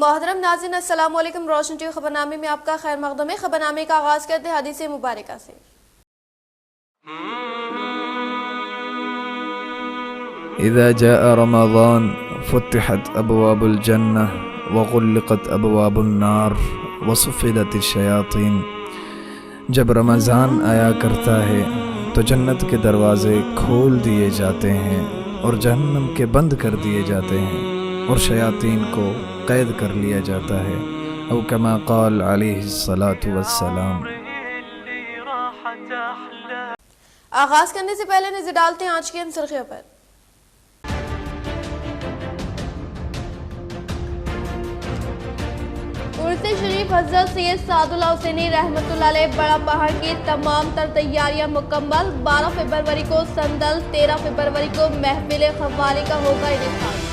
मोहतरम नाज़रीन, अस्सलाम वालेकुम। रोशन टीवी खबरनामे में आपका खैर मक़दम है। खबरनामे का आगाज़ करते हैं हदीस मुबारका से। إذا جاء رمضان فتحت أبواب الجنة وغلقت أبواب النار وصفدت الشياطين. جب رمضان آیا کرتا ہے تو جنت کے دروازے کھول دیے جاتے ہیں اور جہنم کے بند کر دیے جاتے ہیں اور شیاطین کو قید کر لیا جاتا ہے، او کما قال علیہ الصلاۃ والسلام۔ آغاز کرنے سے پہلے نظر ڈالتے ہیں آج کی اہم سرخیوں پر۔ عرس شریف حضرت سید سعد اللہ حسینی رحمۃ اللہ علیہ بڑا پہاڑ کی تمام تر تیاریاں مکمل۔ 12 فروری کو سندل، 13 فروری کو محفل قوالی کا ہوگا انعقاد۔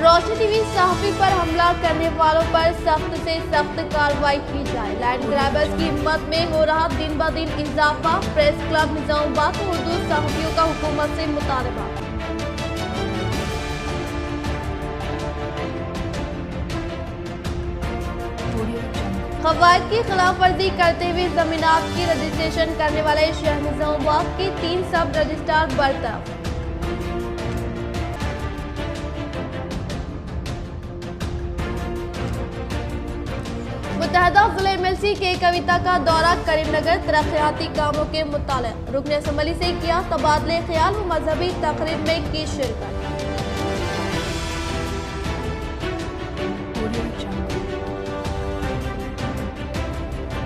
روشن ٹی وی صحافی پر حملہ کرنے والوں پر سخت سے سخت کارروائی کی جائے۔ لینڈ گریبرز کی ہمت میں ہو رہا دن بدن اضافہ۔ پریس کلب نظام آباد میں اردو صحافیوں کا حکومت سے مطالبہ۔ قواعد کی خلاف ورزی کرتے ہوئے زمینات کی رجسٹریشن کرنے والے شہر نظام آباد کے 3 سب رجسٹرار برطرف۔ متحدہ ضلع MLC کے کویتا کا دورہ کریم نگر، ترقیاتی کاموں کے متعلق رکن اسمبلی سے کیا تبادلہ خیال و مذہبی تقریب میں کی شرکت۔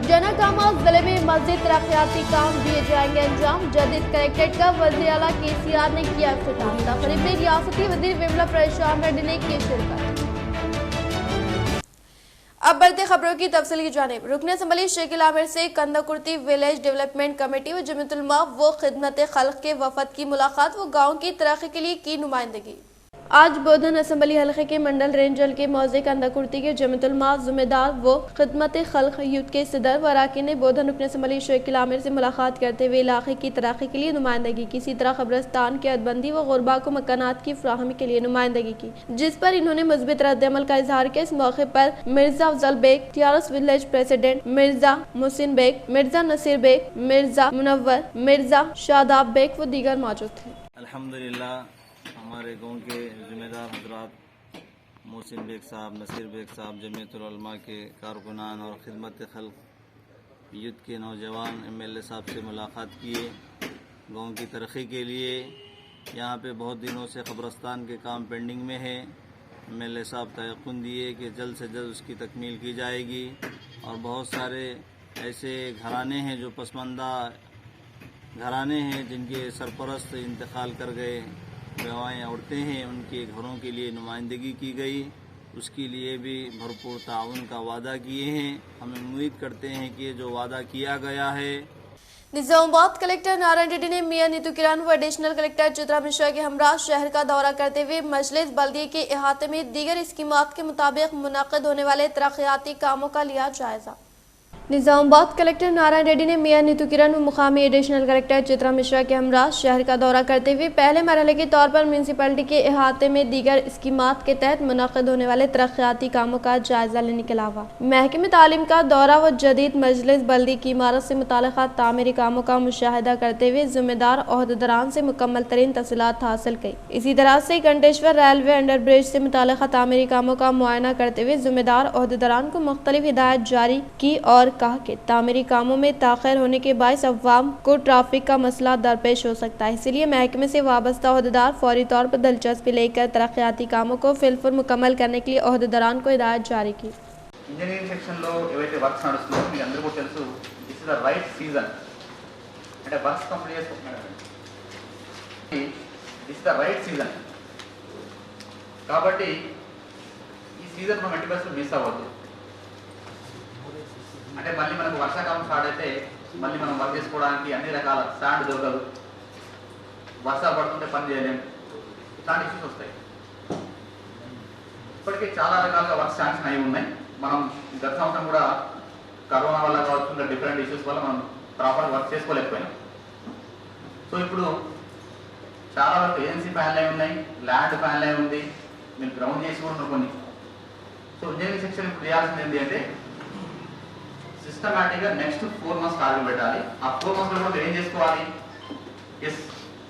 جناگامہ ضلع میں مزید ترقیاتی کام دیے جائیں گے انجام۔ جدید کلیکٹریٹ کا وزیر اعلیٰ KCR نے کیا افتتاح۔ تقریب میں ریاستی وزیر وملا پرشان ریڈی نے کی شرکت۔ اب بڑھتے خبروں کی تفصیل کی جانب۔ رکن اسمبلی شکیل عامر سے کنداکرتی ولیج ڈیولپمنٹ کمیٹی و جمعیت علماء و خدمت خلق کے وفد کی ملاقات و گاؤں کی ترقی کے لیے کی نمائندگی۔ آج بودھن اسمبلی حلقے کے منڈل رینجل کے موضع کنداکرتی کے جمعیت علماء ذمہ دار و خدمت خلق یوتھ کے صدر و اراکین نے بودھن رکن اسمبلی شکیل عامر سے ملاقات کرتے ہوئے علاقے کی ترقی کے لیے نمائندگی کی۔ اسی طرح قبرستان کی حدبندی و غربا کو مکانات کی فراہمی کے لیے نمائندگی کی، جس پر انہوں نے مثبت رد عمل کا اظہار کیا۔ اس موقع پر Mirza Afzal Baig, TRS village president Mirza Mohsin Baig, Mirza Naseer Baig, Mirza Munawar, Mirza Shadab Baig و دیگر موجود تھے۔ الحمدللہ ہمارے گاؤں کے ذمہ دار حضرات محسن بیگ صاحب، نصیر بیگ صاحب، جمعیت العلماء کے کارکنان اور خدمت خلق یوتھ کے نوجوان MLA صاحب سے ملاقات کیے گاؤں کی ترقی کے لیے۔ یہاں پہ بہت دنوں سے قبرستان کے کام پینڈنگ میں ہے۔ MLA صاحب تیقن دیے کہ جلد سے جلد اس کی تکمیل کی جائے گی، اور بہت سارے ایسے گھرانے ہیں جو پسماندہ گھرانے ہیں جن کے سرپرست انتقال کر گئے، بیوائیں عورتیں ہیں، ان کے گھروں کے لیے نمائندگی کی گئی۔ اس کے لیے بھی بھرپور تعاون کا وعدہ کیے ہیں۔ ہم امید کرتے ہیں کہ جو وعدہ کیا گیا ہے۔ نظام آباد کلکٹر نارائن ریڈی نے میاں نیتو کران و ایڈیشنل کلکٹر چترا مشرا کے ہمراہ شہر کا دورہ کرتے ہوئے مجلس بلدیہ کے احاطے میں دیگر اسکیمات کے مطابق منعقد ہونے والے ترقیاتی کاموں کا لیا جائزہ۔ نظام آباد کلکٹر نارائن ریڈی نے میاں نیتو کران و مقامی ایڈیشنل کلکٹر چترا مشرا کے ہمراہ شہر کا دورہ کرتے ہوئے پہلے مرحلے کے طور پر میونسپلٹی کے احاطے میں دیگر اسکیمات کے تحت منعقد ہونے والے ترقیاتی کاموں کا جائزہ لینے کے علاوہ محکمہ تعلیم کا دورہ و جدید مجلس بلدی کی عمارت سے متعلقہ تعمیری کاموں کا مشاہدہ کرتے ہوئے ذمہ دار عہدیداران سے مکمل ترین تفصیلات حاصل کی۔ اسی طرح سے گھنٹیشور ریلوے انڈر برج سے متعلقہ تعمیری کاموں کا معائنہ کرتے ہوئے ذمہ دار عہدیداران کو مختلف ہدایات جاری کی اور کہا کہ تعمیری کاموں میں تاخیر ہونے کے باعث عوام کو ٹریفک کا مسئلہ درپیش ہو سکتا ہے، اسی لیے محکمے سے وابستہ عہدیدار فوری طور پر دلچسپی لے کر ترقیاتی کاموں کو فی الفور مکمل کرنے کے لیے عہدیداران کو ہدایت جاری کی۔ ఇంజనీరింగ్ సెక్షన్లో ఏవైతే వర్క్స్ నడుస్తుందో మీకు అందరూ కూడా తెలుసు, this is the right season, అంటే వర్క్స్ కంప్లీట్ చేసుకుంటున్నారండి, this is the right season కాబట్టి ఈ సీజన్ మనం ఎట్టి బస్సులు మిస్ అవ్వద్దు। అంటే మళ్ళీ మనకు వర్షాకాలం స్టార్ట్ అయితే మళ్ళీ మనం వర్క్ చేసుకోవడానికి అన్ని రకాల స్టాండ్ దొరకదు, వర్షాలు పడుతుంటే పని చేయలేము, ఇట్లాంటి ఇష్యూస్ వస్తాయి। ఇప్పటికే చాలా రకాలుగా వర్క్ శాంక్షన్ అయి ఉన్నాయి। మనం గత సంవత్సరం కూడా కరోనా వల్ల కావచ్చు, డిఫరెంట్ ఇష్యూస్ వల్ల మనం ప్రాపర్ వర్క్ చేసుకోలేకపోయినాం। సో ఇప్పుడు చాలా వరకు ఏజెన్సీ ప్యానల్ అయి ఉన్నాయి, ల్యాండ్ ప్యానల్ అయి ఉంది, మీరు గ్రౌండ్ చేసి కూడా ఉన్నారు కొన్ని. సో ఇంజనీరింగ్ సెక్షన్ ఇప్పుడు చేయాల్సింది ఏంటి అంటే సిస్టమేటిక్గా నెక్స్ట్ 4 months టార్గెట్ పెట్టాలి. ఆ 4 months లో కూడా ఏం చేసుకోవాలి? ఎస్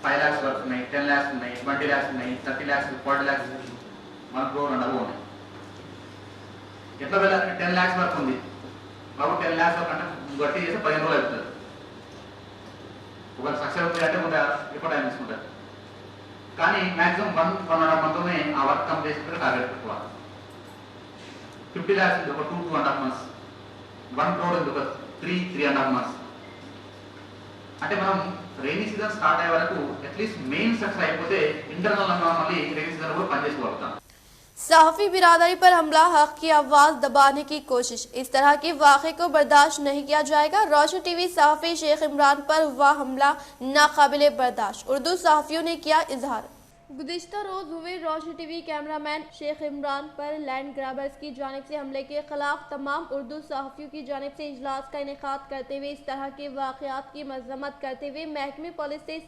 5 lakhs వరకు ఉన్నాయి, 10 lakhs ఉన్నాయి, 20 lakhs ఉన్నాయి, 30 lakhs, 40 lakhs, 1 crore and above ఉన్నాయి. ఎట్లా వెళ్ళాలంటే 10 lakhs వరకు ఉంది కాబట్టి 10 lakhs వరకు అంటే గట్టి చేస్తే 15 రోజులు అవుతుంది. ఒక సక్సెస్ అవుతుంది అంటే కొంత ఎక్కువ టైం తీసుకుంటారు. కానీ మ్యాక్సిమం 1.5 months ఆ వర్క్ కంప్లీట్ చేసుకుంటే టార్గెట్ పెట్టుకోవాలి. 50 lakhs ఉంది ఒక 2.5 months, 1 crore ఉంది ఒక 3.5 months. అంటే మనం రైనీ సీజన్ స్టార్ట్ అయ్యే వరకు అట్లీస్ట్ మెయిన్ సక్సెస్ అయిపోతే ఇంటర్నల్ మళ్ళీ రైనీ సీజన్ కూడా పనిచేసుకోగలుగుతాం. सहाफी बिरादरी पर हमला, हक की आवाज दबाने की कोशिश, इस तरह के वाक़े को बर्दाश्त नहीं किया जाएगा। रोशन टीवी सहाफी शेख इमरान पर हुआ हमला नाकाबिले बर्दाश्त, उर्दू सहाफियों ने किया इजहार। गुज़िश्ता रोज हुए रोशन टीवी कैमरामैन शेख इमरान पर लैंड ग्रैबर्स की जानिब से हमले के खिलाफ तमाम उर्दू सहाफ़ियों की जानिब से इजलास का इनेकाद करते हुए इस तरह के वाक़यात की मज़म्मत करते हुए महकमे पुलिस से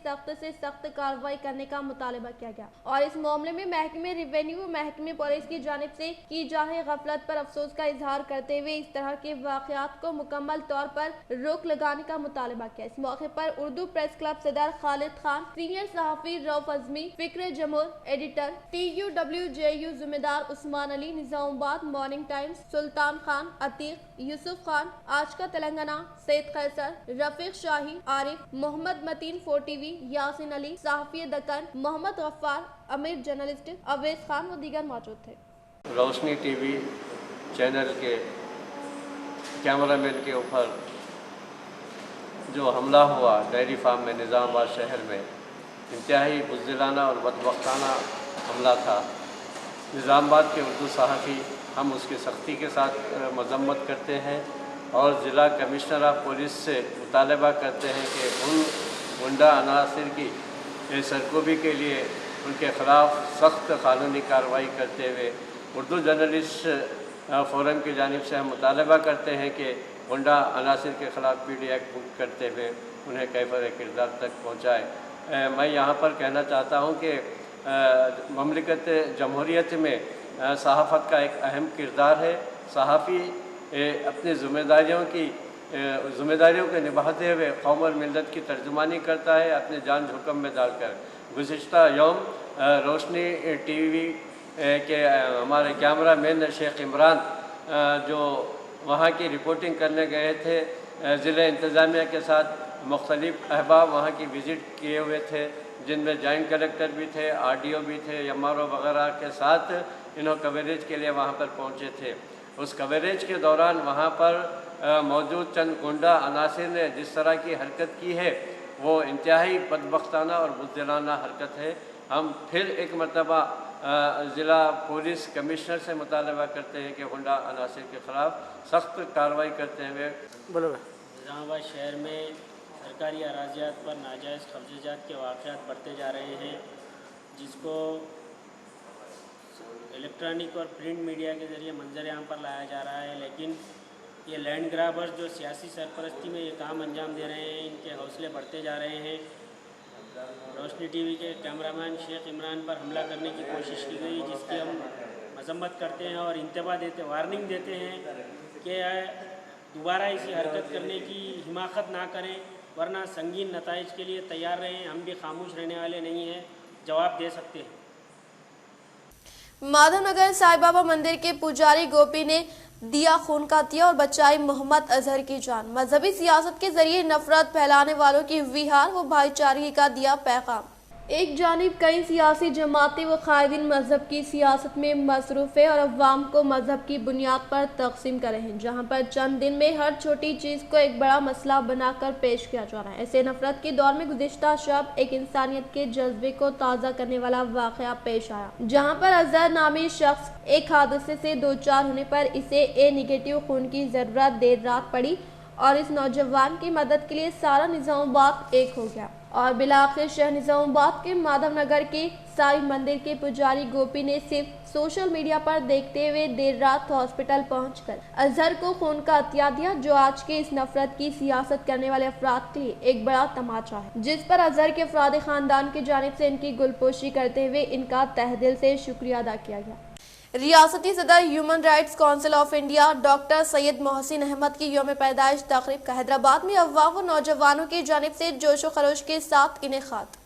सख्त कार्रवाई करने का मुतालबा किया गया और इस मामले में महकमे रेवेन्यू महकमे पुलिस की जानिब से की जा रही गफलत पर अफसोस का इजहार करते हुए इस तरह के वाक़यात को मुकम्मल तौर पर रोक लगाने का मुतालबा किया। इस मौके पर उर्दू प्रेस क्लब सदर खालिद खान, सीनियर सहाफ़ी रऊफ अज़मी, फिक्र जमूर, एडिटर TUWJU जिम्मेदार उस्मान अली, निजामाबाद मॉर्निंग टाइम्स, सुल्तान खान, अतीक, यूसुफ खान, आज का तेलंगाना, सैयद कैसर, रफीक शाही, आरिफ, मोहम्मद मतीन 4TV, यासिन अली, सहाफ़ी दक्कन, मोहम्मद गफ्फार, अमीर जर्नलिस्ट अवैस खान व दीगर मौजूद थे। रोशनी टीवी चैनल के कैमरामैन के ऊपर जो हमला हुआ डेयरी फार्म में निज़ामाबाद शहर में, इंतहाई बुज़दिलाना और बदबख्ताना हमला था। निज़ामाबाद के उर्दू सहाफ़ी हम उसकी सख्ती के साथ मज़म्मत करते हैं और ज़िला कमिश्नर ऑफ पुलिस से मुतालबा करते हैं कि उन गुंडा अनासिर की सरकोबी के लिए उनके ख़िलाफ़ सख्त कानूनी कार्रवाई करते हुए उर्दू जर्नलिस्ट फ़ोरम की जानिब से हम मुतालबा करते हैं कि गुंडा अनासिर के ख़िलाफ़ PD एक्ट बुक करते हुए उन्हें कैफ़र किरदार तक पहुँचाए। मैं यहाँ पर कहना चाहता हूँ कि ममलिकत जमहूरियत में सहाफ़त का एक अहम किरदार है। सहाफ़ी अपनी ज़िम्मेदारियों को निभाते हुए कौम और मिल्लत की तर्जुमानी करता है अपने जान जोखिम में डालकर। गुज़िश्ता यौम रोशनी टीवी के हमारे कैमरामैन शेख इमरान जो वहाँ की रिपोर्टिंग करने गए थे, ज़िला इंतज़ामिया के साथ मुख्तलिफ़ अहबाब वहाँ की विज़िट किए हुए थे, जिनमें जॉइंट कलेक्टर भी थे, RDO भी थे, MRO वगैरह के साथ इन्हों कवरेज के लिए वहाँ पर पहुँचे थे। उस कवरेज के दौरान वहाँ पर मौजूद चंद गुंडा अनासिर ने जिस तरह की हरकत की है वो इंतहाई बदबख्ताना और बुज़दिलाना हरकत है। हम फिर एक मरतबा ज़िला पुलिस कमिश्नर से मुतालबा करते हैं कि गुंडा अनासिर के ख़िलाफ़ सख्त कार्रवाई करते हुए निज़ामाबाद शहर में सरकारी अराज़ियात पर नाजायज़ कब्ज़ात के वाक़यात बढ़ते जा रहे हैं, जिसको इलेक्ट्रॉनिक और प्रिंट मीडिया के ज़रिए मंजर आम पर लाया जा रहा है। लेकिन ये लैंड ग्रैबर्स जो सियासी सरपरस्ती में ये काम अंजाम दे रहे हैं, इनके हौसले बढ़ते जा रहे हैं। रोशनी टीवी के कैमरामैन शेख इमरान पर हमला करने की कोशिश की गई, जिसकी हम मजम्मत करते हैं और इंतबा देते वार्निंग देते हैं कि दोबारा इसी हरकत करने की हिमाकत ना करें, वरना संगीन नताइज के लिए तैयार रहें। हम भी खामोश रहने वाले नहीं हैं, जवाब दे सकते हैं। माधवनगर साईं बाबा मंदिर के पुजारी गोपी ने दिया खून का दिया और बचाई मोहम्मद अजहर की जान। मजहबी सियासत के जरिए नफरत फैलाने वालों की हुई हार, वो भाईचारगी का दिया पैगाम। एक जानिब कई सियासी जमातें व कायदीन मजहब की सियासत में मसरूफ़ है और अवाम को मजहब की बुनियाद पर तकसीम कर रहे हैं, जहाँ पर चंद दिन में हर छोटी चीज़ को एक बड़ा मसला बनाकर पेश किया जा रहा है। ऐसे नफरत के दौर में गुज़िश्ता शब एक इंसानियत के जज्बे को ताज़ा करने वाला वाक़या पेश आया, जहाँ पर अजहर नामी शख्स एक हादसे से दो चार होने पर इसे ए निगेटिव खून की ज़रूरत देर रात पड़ी और इस नौजवान की मदद के लिए सारा निज़ामाबाद एक हो गया। और बिलाखिर शहर निजामाबाद के माधव नगर के साई मंदिर के पुजारी गोपी ने सिर्फ सोशल मीडिया पर देखते हुए देर रात हॉस्पिटल पहुंचकर अजहर को खून का अतिया दिया, जो आज के इस नफरत की सियासत करने वाले अफराद के लिए एक बड़ा तमाचा है, जिस पर अजहर के अफराद खानदान की जानिब से इनकी गुलपोशी करते हुए इनका तहे दिल से शुक्रिया अदा किया गया। रियासती सदर human rights council of India doctor Syed Mohsin Ahmed की यौम पैदाइश तकरीब का हैदराबाद में अफवाह व नौजवानों की जानिब से जोशो खरोश के साथ इनेकाद।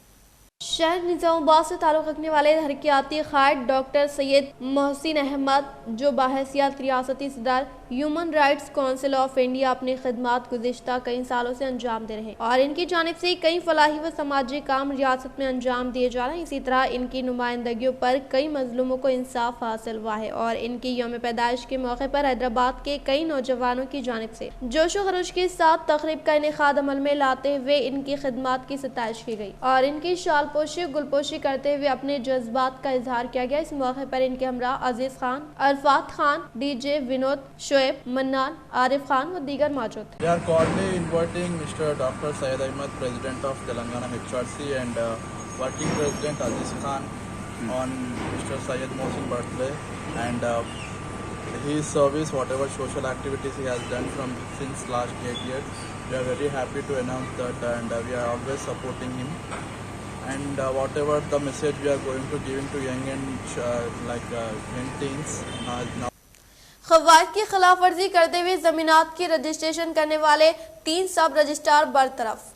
शहर निजामाबाद से ताल्लुक़ रखने वाले हरकियाती क़ायद डॉक्टर सैयद मोहसिन अहमद, जो बाहैसियत रियासती सदर human rights council of India अपनी खिदमत गुज़िश्ता कई सालों से अंजाम दे रहे हैं और इनकी जानिब से कई फलाही व समाजी काम रियासत में अंजाम दिए जा रहे हैं। इसी तरह इनकी नुमाइंदगियों पर कई मजलूमों को इंसाफ हासिल हुआ है और इनकी यौम पैदाइश के मौके पर हैदराबाद के कई नौजवानों की जानिब से जोशो खरोश के साथ तकरीब का इनेकाद अमल में लाते हुए इनकी खिदमत की सताइश की गई और इनकी शालपोशी गुलपोशी करते हुए अपने जज्बात का इजहार किया गया। इस मौके पर इनके हमरा अजीज खान, अरफात खान, डीजे विनोद, शोएब, मन्नान, आरिफ खान व दीगर मौजूद थे। We are cordially inviting Mr. Dr. Syed Ahmed, President of Telangana HRC, and Working President Aziz Khan on Mr. Syed Mohsin birthday, and his service, whatever social activities he has done since last 8 years. We are very happy to announce that, and we are always supporting him. And whatever the message we are going to giving to young and young teens now. क़वायद की खिलाफ वर्जी करते हुए जमीनात की registration करने वाले 3 सब registrar बरतरफ।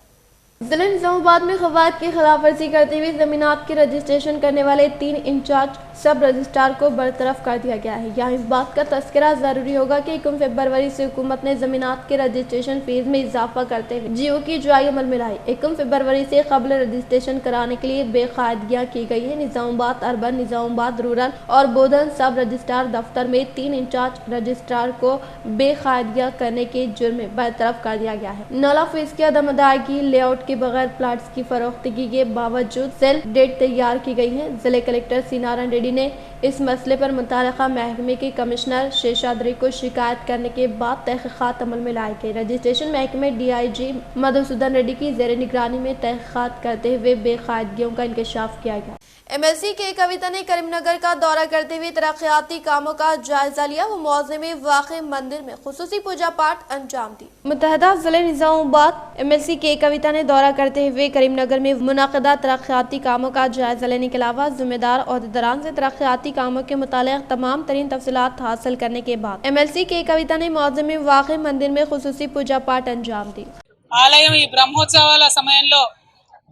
जिले निजामाबाद में क़वायद की खिलाफ वर्जी करते हुए जमीनात की रजिस्ट्रेशन करने वाले 3 इंचार्ज सब रजिस्ट्रार को बरतरफ कर दिया गया है। यहाँ इस बात का तस्करा जरूरी होगा कि 1 फरवरी से हुकूमत ने जमीनात के रजिस्ट्रेशन फीस में इजाफा करते हुए जियो की जुआई अमल में लाई। 1 फरवरी से कबल रजिस्ट्रेशन कराने के लिए बेकायदगियाँ की गई है। निजामाबाद अर्बन, निजामाबाद रूरल और बोधन सब रजिस्ट्रार दफ्तर में 3 इंचार्ज रजिस्ट्रार को बेकायदगियाँ करने के जुर्म में बरतरफ कर दिया गया है। 9 फीस की अदम अदायगी, लेआउट के बगैर प्लाट्स की फरोख्तगी के बावजूद सेल डेट तैयार की गई है। जिले कलेक्टर सी नारायण रेड्डी ने इस मसले पर मुताल्लिका महकमे के कमिश्नर शेषाद्री को शिकायत करने के बाद तहकीकात अमल में लाई गई। रजिस्ट्रेशन महकमे DIG मधुसूदन रेड्डी की ज़ेर निगरानी में तहकीकात करते हुए बेकायदगियों का इंकशाफ किया गया। MLC के कविता ने करीमनगर का दौरा करते हुए तरक्याती कामों का जायजा लिया व मौज़े में वाक़े मंदिर में खुसूसी पूजा पाठ अंजाम दी। मुतहदा ज़िले निजामाबाद MLC के कविता ने दौरा करते हुए करीमनगर में मुनाक़दा तरक्याती कामों का जायजा लेने के अलावा ज़िम्मेदार ओहदेदारान से तरक्याती कामों के मुतालिक तमाम तरीन तफसीलात हासिल करने के बाद MLC के कविता ने मौज़े में वाक़े मंदिर में खुसूसी पूजा पाठ अंजाम दी। ఆలయం ఈ బ్రహ్మోత్సవాల సమయంలో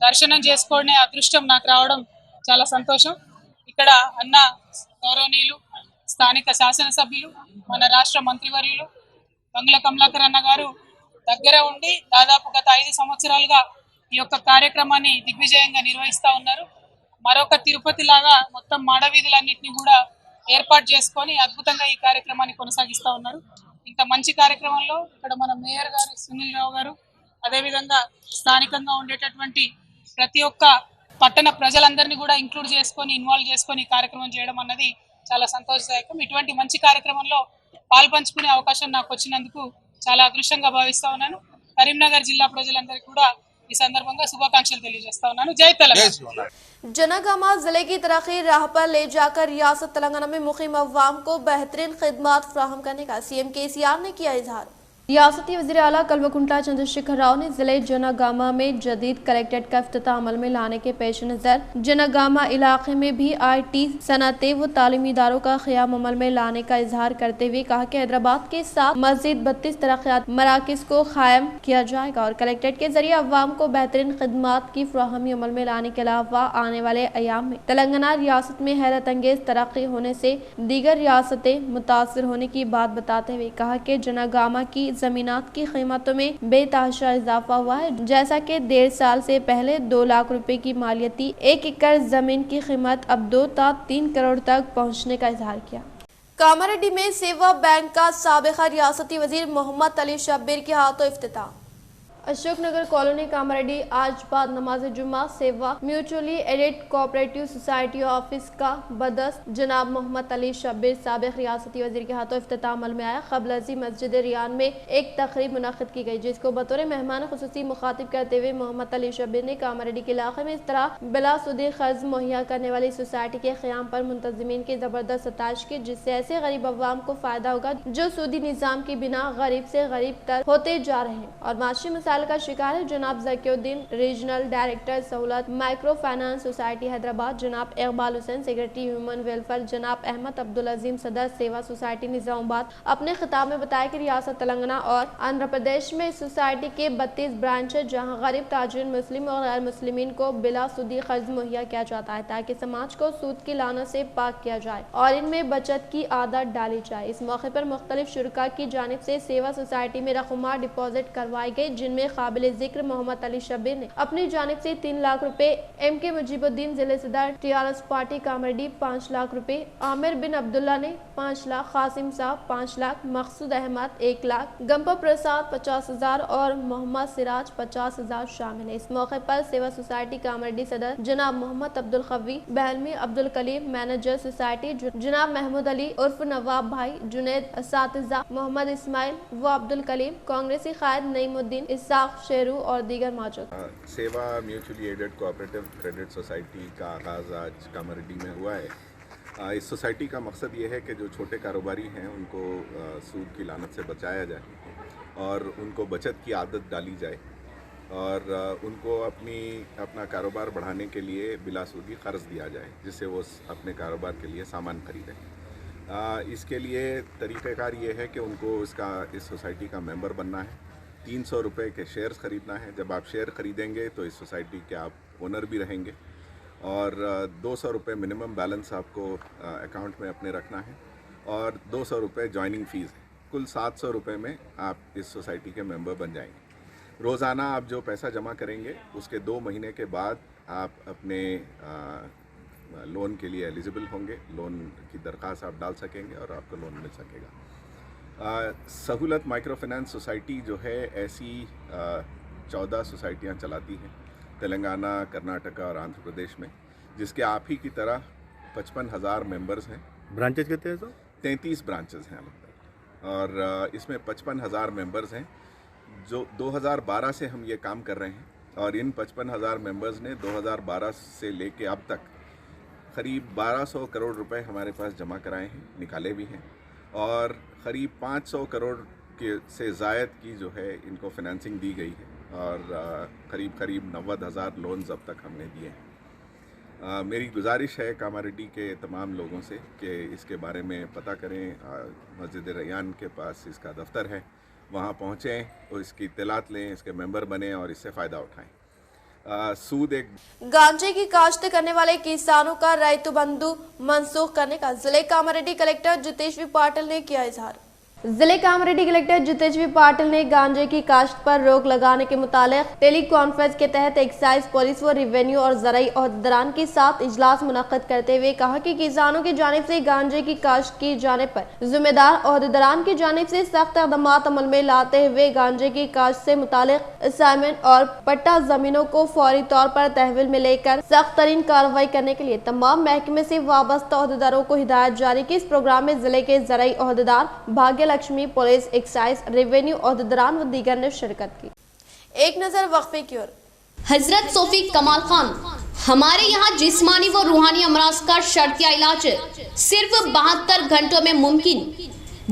దర్శనం చేసుకునే అదృష్టం నాకు రావడం చాలా సంతోషం. ఇక్కడ అన్న గౌరవనీయులు స్థానిక శాసనసభ్యులు మన రాష్ట్ర మంత్రివర్యులు గంగుల కమలాకర్ అన్న గారు దగ్గర ఉండి దాదాపు గత 5 సంవత్సరాలుగా ఈ యొక్క కార్యక్రమాన్ని దిగ్విజయంగా నిర్వహిస్తూ ఉన్నారు. మరొక తిరుపతి లాగా మొత్తం మాడవీధులన్నింటినీ కూడా ఏర్పాటు చేసుకొని అద్భుతంగా ఈ కార్యక్రమాన్ని కొనసాగిస్తూ ఉన్నారు. ఇంత మంచి కార్యక్రమంలో ఇక్కడ మన మేయర్ గారు సునీల్ రావు గారు, అదేవిధంగా స్థానికంగా ఉండేటటువంటి ప్రతి ఒక్క పట్టణ ప్రజలందరినీ కూడా ఇంక్లూడ్ చేసుకొని ఇన్వాల్వ్ చేసుకొని ఈ కార్యక్రమం చేయడం అన్నది చాలా సంతోషదాయకం. ఇటువంటి మంచి కార్యక్రమంలో పాల్పంచుకునే అవకాశం నాకు వచ్చినందుకు చాలా అదృష్టంగా భావిస్తా ఉన్నాను. కరీంనగర్ జిల్లా ప్రజలందరికీ కూడా ఈ సందర్భంగా శుభాకాంక్షలు తెలియజేస్తా ఉన్నాను. జై తెలంగాణ। जनगामा जिले की तरक्की राह पर ले जाकर रियासत तेलंगाना में मुकीम अवाम को बेहतरीन खिदमत फराहम करने का CM KCR ने किया इजहार। रियासती वज़ीर आला कल्वकुंटला चंद्रशेखर राव ने जिले जनगामा में जदीद कलेक्ट्रेट का इफ्तिताह अमल में लाने के पेश नज़र जनगामा इलाके में भी IT सनअतें व तालीमी इदारों का क़याम अमल में लाने का इजहार करते हुए कहा कि हैदराबाद के साथ मज़ीद 32 तरक्यात मराकिज़ को कायम किया जाएगा और कलेक्ट्रेट के जरिए अवाम को बेहतरीन खिदमात की फराहमी अमल में लाने के अलावा आने वाले अयाम में तेलंगाना रियासत में हैरत अंगेज तरक्की होने से दीगर रियासतें मुतासर होने की बात बताते हुए कहा कि जनगामा की जमीनात की कीमतों में बेतहाशा इजाफा हुआ है। जैसा कि 1.5 साल से पहले 2 लाख रुपए की मालियती 1 एकड़ जमीन की कीमत अब 2 से 3 करोड़ तक पहुंचने का इजहार किया। कामारेड्डी में सेवा बैंक का साबिका रियासती वजीर मोहम्मद अली शब्बीर के हाथों इफ्तिताह। अशोक नगर कॉलोनी कामारेड्डी आज बाद नमाज जुम्मा Seva mutually aided cooperative society office का बदस्त जनाब मोहम्मद अली शब्बीर साबिक रियासती वजीर के हाथों इफ्तिताह अमल में आया। कबल अजी मस्जिद रियान में एक तकरीब मुनक़िद की गई, जिसको बतौर मेहमान खुसूसी मुखातिब करते हुए मोहम्मद अली शब्बीर ने कामारेड्डी के इलाके में इस तरह बिलासुदी कर्ज मुहैया करने वाली सोसाइटी के क़याम पर मुंतज़िमीन की ज़बरदस्त सताइश की, जिससे ऐसे गरीब अवाम को फ़ायदा होगा जो सूदी निज़ाम की बिना गरीब से गरीब तर होते जा रहे हैं और माशी मसाइल का शिकार है। जनाब ज़कीउद्दीन रीजनल डायरेक्टर सहूलत माइक्रो फाइनेंस सोसाइटी हैदराबाद, जनाब Iqbal Hussain secretary human welfare, जनाब अहमद अब्दुल अजीम सदर सेवा सोसाइटी निज़ामाबाद अपने खिताब में बताया कि रियासत तेलंगाना और आंध्र प्रदेश में इस सोसाइटी के 32 ब्रांच है, जहाँ गरीब ताजिरीन मुस्लिम और गैर मुस्लिमीन को बिला सूदी कर्ज मुहैया किया जाता है ताकि समाज को सूद की लानत से पाक किया जाए और इनमें बचत की आदत डाली जाए। इस मौके पर मुख्तलिफ शुरका की जानिब से सेवा सोसाइटी में रकूमात डिपॉजिट करवाई गई, जिनमें काबिल जिक्र मोहम्मद अली शब्बीर ने अपनी जानिब से 3 लाख रुपए, एम के मुजीबुद्दीन जिले सदर टीआरएस पार्टी कामारेड्डी 5 लाख रुपए, आमिर बिन अब्दुल्ला ने 5 लाख, कासिम साहब 5 लाख, मकसूद अहमद 1 लाख, गंपा प्रसाद 50,000 और मोहम्मद सिराज 50,000 शामिल है। इस मौके पर सेवा सोसाइटी कामारेड्डी सदर जनाब मोहम्मद अब्दुल खवी, बहलमी अब्दुल कलीम, मैनेजर सोसाइटी जनाब महमूद अली उर्फ नवाब भाई, जुनैद असातिज़ा, मोहम्मद इस्माइल व अब्दुल कलीम, कांग्रेसी कायद नईमुद्दीन, इसाक शेरू और दीगर मौजूद। Seva mutually aided cooperative credit society का आगाज़ आज कामारेड्डी में हुआ है। इस सोसाइटी का मकसद ये है कि जो छोटे कारोबारी हैं उनको सूद की लानत से बचाया जाए और उनको बचत की आदत डाली जाए और उनको अपना कारोबार बढ़ाने के लिए बिला सूदी कर्ज दिया जाए, जिससे वो अपने कारोबार के लिए सामान खरीदें। इसके लिए तरीक़ाकार ये है कि उनको इस सोसाइटी का मेंबर बनना है, 300 रुपये के शेयर्स ख़रीदना है। जब आप शेयर ख़रीदेंगे तो इस सोसाइटी के आप ओनर भी रहेंगे और 200 रुपये मिनिमम बैलेंस आपको अकाउंट में अपने रखना है और 200 रुपये जॉइनिंग फ़ीस है। कुल 700 रुपये में आप इस सोसाइटी के मेंबर बन जाएंगे। रोज़ाना आप जो पैसा जमा करेंगे उसके 2 महीने के बाद आप अपने लोन के लिए एलिजिबल होंगे, लोन की दरख्वास्त आप डाल सकेंगे और आपको लोन मिल सकेगा। सहूलत माइक्रो फाइनेंस सोसाइटी जो है ऐसी 14 सोसाइटियाँ चलाती हैं तेलंगाना, कर्नाटका और आंध्र प्रदेश में, जिसके आप ही की तरह 55,000 मेंबर्स हैं। ब्रांचेज कितने हैं? 33 ब्रांचेस हैं अलग और इसमें 55,000 मेंबर्स हैं। जो 2012 से हम ये काम कर रहे हैं और इन 55,000 मेंबर्स ने 2012 से लेके अब तक करीब 1200 करोड़ रुपए हमारे पास जमा कराए हैं, निकाले भी हैं और करीब 500 करोड़ के से ज़ायद की जो है इनको फाइनेंसिंग दी गई है और करीब 90,000 लोन्स अब तक हमने दिए हैं। मेरी गुजारिश है कामारेड्डी के तमाम लोगों से कि इसके बारे में पता करें। मस्जिद रैयान के पास इसका दफ्तर है, वहाँ पहुँचें और इसकी इत्तलात लें, इसके मेंबर बने और इससे फ़ायदा उठाएं। सूद एक गांजे की काश्त करने वाले किसानों का रैतु बंधु मनसूख करने का जिले कामारेड्डी कलेक्टर जितेश वी पाटिल ने किया इजहार। जिले कामारेड्डी कलेक्टर जितेश वी पाटिल ने गांजे की काश्त पर रोक लगाने के मुतालिक टेली कॉन्फ्रेंस के तहत एक्साइज, पुलिस व रेवेन्यू और ज़राई ओहदेदारान के साथ इजलास मुनक़्क़िद करते हुए कहा कि किसानों की जानिब से गांजे की काश्त की जाने पर जिम्मेदार ओहदेदारान की जानिब से सख्त इक़दामात अमल में लाते हुए गांजे की काश्त से मुतालिक असाइनमेंट और पट्टा जमीनों को फौरी तौर पर तहवील में लेकर सख्त तरीन कार्रवाई करने के लिए तमाम महकमे से वाबस्ता ओहदेदारों को हिदायत जारी की। इस प्रोग्राम में जिले के ज़राई ओहदेदार, भाग्य लक्ष्मी, पुलिस, एक्साइज, रेवेन्यू ओहदेदारान व दीगर ने शिरकत की। एक नजर वक्फे की ओर। हजरत सोफी कमाल खान, हमारे यहाँ जिस्मानी व रूहानी अमराज का शर्तिया इलाज सिर्फ 72 घंटों में मुमकिन।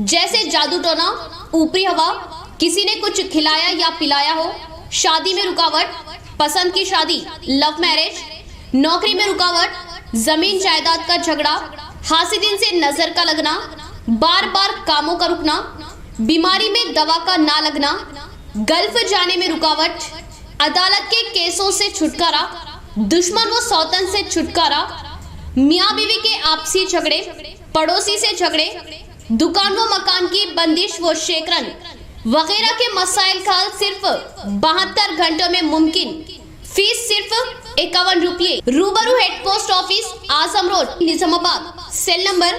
जैसे जादू टोना, ऊपरी हवा, किसी ने कुछ खिलाया या पिलाया हो, शादी में रुकावट, पसंद की शादी, लव मैरिज, नौकरी में रुकावट, जमीन जायदाद का झगड़ा, हासिदीन से नजर का लगना, बार बार कामों का रुकना, बीमारी में दवा का ना लगना, गल्फ जाने में रुकावट, अदालत के केसों से छुटकारा, दुश्मन व सौतन से छुटकारा, मियाँ बीवी के आपसी झगड़े, पड़ोसी से झगड़े, दुकान व मकान की बंदिश व शेकरन वगैरह के मसाइल का सिर्फ 72 घंटों में मुमकिन। फीस सिर्फ 51 रुपये। रूबरू head post office, Azam road, Nizamabad. Cell number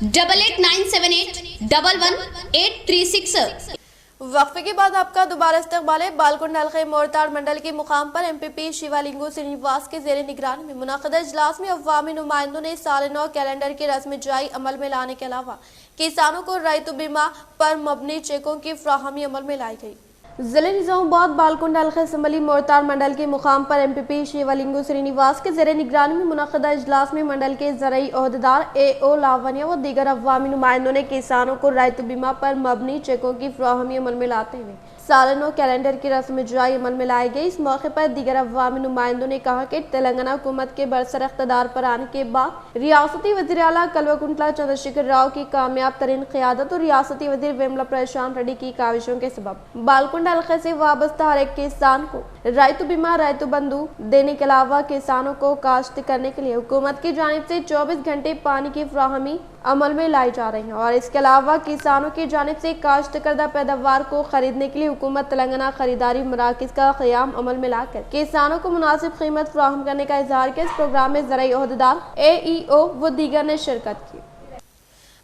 8897811836। वक्फे के बाद आपका दोबारा इस्तकबाल है। बालकुंड हल्के मोरताड़ मंडल के मुकाम पर एमपीपी शिवालिंगो श्रीनिवास के जेर निगरानी में मुनक़दा इजलास में अवामी नुमाइंदों ने साल नौ कैलेंडर के रस्म जारी अमल में लाने के अलावा किसानों को रैयत बीमा पर मबनी चेकों की फ्राहमी अमल में लाई गई। जिले निजामाबाद बालकुंड हल्के असम्बली मोरताड़ मंडल के मुकाम पर एमपीपी शिवालिंगो श्रीनिवास के जेर निगरानी में मुनक़दा इजलास में मंडल के ज़रई ओहदेदार AO लावनिया व दीगर अवामी नुमाइंदों ने किसानों को रैयत बीमा पर मबनी चेकों की फ्राहमी अमल में लाते हुए साल नौ कैलेंडर की रस्म जारी अमल में लाई गई। इस मौके पर दीगर अवामी नुमाइंदों ने कहा कि तेलंगाना हुकूमत के बरसर इख्तिदार पर आने के बाद रियासती वज़ीर आला कल्वकुंतला चंद्रशेखर राव की कामयाब तरीन क़ियादत और रियासती वज़ीर वेमुला प्रशांत रेड्डी की काविशों के सबब बालकुंड हल्के से वाबस्ता हर एक किसान को रैयत बीमा रैयत बंधु देने के अलावा किसानों को काश्त करने के लिए हुकूमत की जानिब से 24 घंटे पानी की फ्राहमी अमल में लाई जा रही है और इसके अलावा किसानों की जानिब से काश्त करदा पैदावार को खरीदने के लिए हुकूमत तेलंगाना खरीदारी मराकज का क़याम अमल में लाकर किसानों को मुनासिब कीमत फराहम करने का इजहार किया। इस प्रोग्राम में ज़रई ओहदेदार AEO व दीगर ने शिरकत की।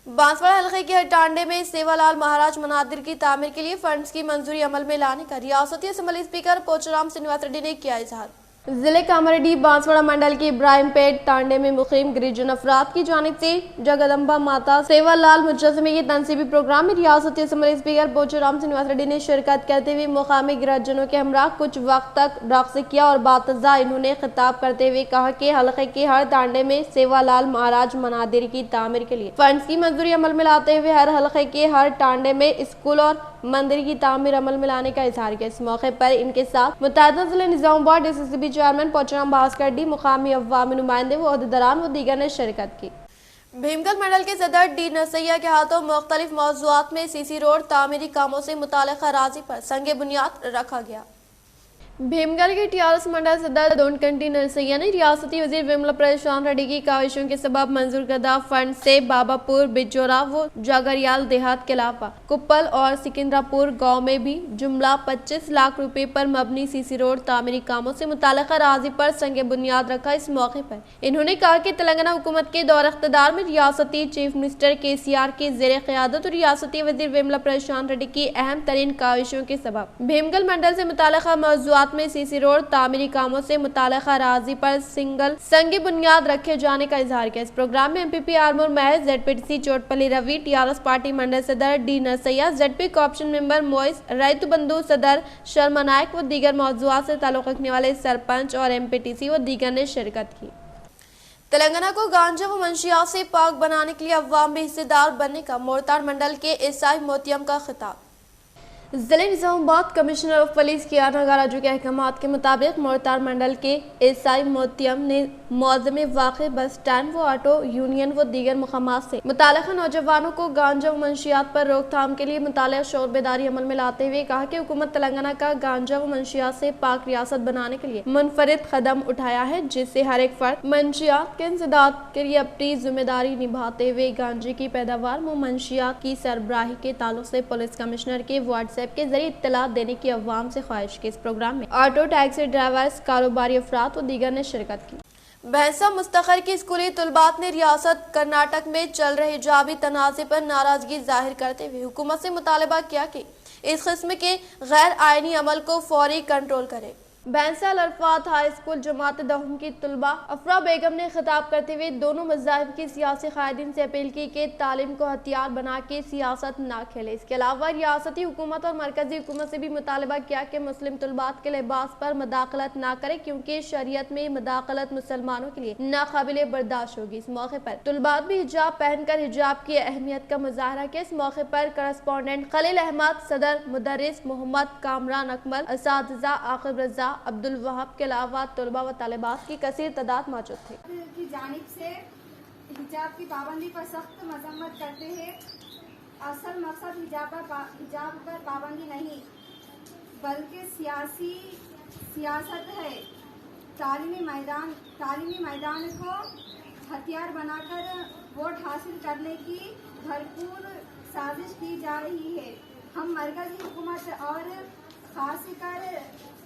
बांसवाड़ा हल्के के हटांडे में सेवालाल महाराज मनादिर की तामीर के लिए फंड्स की मंजूरी अमल में लाने का रियासती असम्बली स्पीकर पोचराम श्रीनिवास रेड्डी ने किया इजहार। जिले कामारेड्डी बांसवाड़ा मंडल के इब्राहिम पेट तांडे में मुकीम गिरिजन अफराद की जानिब से जगदम्बा माता सेवालाल मुजस्समे के तनसीबी प्रोग्राम में रियासती असम्बली स्पीकर पोचराम श्रीनिवास रेड्डी ने शिरकत करते हुए मुकामी गिरजनों के हमरा कुछ वक्त तक रक्स किया और बातज़ा इन्होंने खिताब करते हुए कहा कि हल्के के हर तांडे में सेवालाल महाराज मनादिर की तामीर के लिए फंड्स की मंजूरी अमल में लाते हुए हर हल्के के हर तांडे में स्कूल और मंदिर की तामीर अमल में लाने का इजहार किया। इस मौके पर इनके साथ मुतअद्दिद जिले Nizamabad DCCB chairman Pocharam Bhaskar D, मुकामी अवामी नुमाइंदे व ओहदेदारान व दीगर ने शिरकत की। भीमगल मंडल के सदर D नरसैया के हाथों मुख्तलिफ मौज़ूआत में CC रोड तामीरी कामों से मुताल्लिक़ अराज़ी पर संग बुनियाद रखा गया। भीमगल के TRS मंडल सदर दोनकंटी नरसैया ने रियासती वज़ीर वेमुला प्रशांत रेड्डी की काविशों के सबब मंजूर करदा फंड से बाबापुर बिजोरा व जागरियाल देहात के अलावा कुप्पल और सिकंदरापुर गांव में भी जुमला 25 लाख रुपए पर मबनी CC रोड तामीरी कामों से मुताल्लिक़ अराज़ी पर संग बुनियाद रखा। इस मौके पर इन्होंने कहा कि तेलंगाना हुकूमत के दौर इख्तिदार में रियासती चीफ मिनिस्टर KCR की ज़ेर क़यादत और रियासती वज़ीर वेमुला प्रशांत रेड्डी की अहम तरीन काविशों के सबब भीमगल मंडल से मुताल्लिक़ मौज़ूआत में CC रोड तामीरी कामों से मुताल्लिक़ अराज़ी पर संग बुनियाद रखे जाने का इजहार किया। इस प्रोग्राम में MPP आरमूर महज, ZPTC Choutpally Ravi, TRS party mandal सदर D Narsaiah, ZP co-option member Moiz, Rythu Bandhu सदर शर्मा नायक व दीगर मौज़ूआत से ताल्लुक़ रखने वाले सरपंच और MPTC व दीगर ने शिरकत की। तेलंगाना को गांजा व मंशियात से पाक बनाने के लिए अवाम में हिस्सेदार बनने का मोरताड़ मंडल के SI मोतियम का खिताब। जिले निजामाबाद कमिश्नर ऑफ पुलिस कियाना गाराजू के अहकामात के मुताबिक मोरताड़ मंडल के SI मोतियम ने मौजे में वाक़ बस स्टैंड व ऑटो यूनियन व दीगर मकामात से मुताल्लिक़ा नौजवानों को गांजा व मंशियात पर रोकथाम के लिए मुताल्लिक़ शोर बेदारी अमल में लाते हुए कहा कि हुकूमत तेलंगाना का गांजा व मंशियात से पाक रियासत बनाने के लिए मुनफरिद कदम उठाया है, जिससे हर एक फर्द मंशियात के इंसदाद के लिए अपनी जिम्मेदारी निभाते हुए गांजे की पैदावार व मंशियात की सरबराही के ताल्लुक से पुलिस कमिश्नर के WhatsApp के जरिए इत्तला देने की अवाम से ख्वाहिश की। इस प्रोग्राम में ऑटो टैक्सी ड्राइवर्स, कारोबारी अफराद व दीगर ने शिरकत की। भैंसा मुस्तखर की स्कूली तुलबात ने रियासत कर्नाटक में चल रहे हिजाबी तनाज़े पर नाराजगी जाहिर करते हुए हुकूमत से मुतालबा किया कि इस किस्म के गैर आईनी अमल को फौरी कंट्रोल करे। भैंसा अल-अरफात हाई स्कूल जमात दहम की तुलबा अफरा बेगम ने खिताब करते हुए दोनों मज़ाहिब की सियासी कायदीन से अपील की कि तालीम को हथियार बना के सियासत ना खेले। इसके अलावा रियासती हुकूमत और मरकजी हुकूमत से भी मुतालबा किया कि मुस्लिम तुलबात के लिबास पर मदाखलत ना करे, क्योंकि शरीयत में मदाखलत मुसलमानों के लिए नाकाबिले बर्दाश्त होगी। इस मौके पर तुलबात भी हिजाब पहनकर हिजाब की अहमियत का मुजाहरा किया। इस मौके पर करस्पॉन्डेंट खलील अहमद, सदर मुदर्रिस मोहम्मद कामरान अकमल, असातिज़ा आकिब रज़ा, अब्दुल वहाब के अलावा तलबा व तालिबात की कसीर तादाद मौजूद थे। की जानिब से हिजाब की पाबंदी पर सख्त मजम्मत करते हैं। असल मकसद हिजाब पर पाबंदी नहीं बल्कि सियासत है। तालीमी मैदान को हथियार बनाकर वोट हासिल करने की भरपूर साजिश की जा रही है। हम मरकजी हुकूमत और खासकर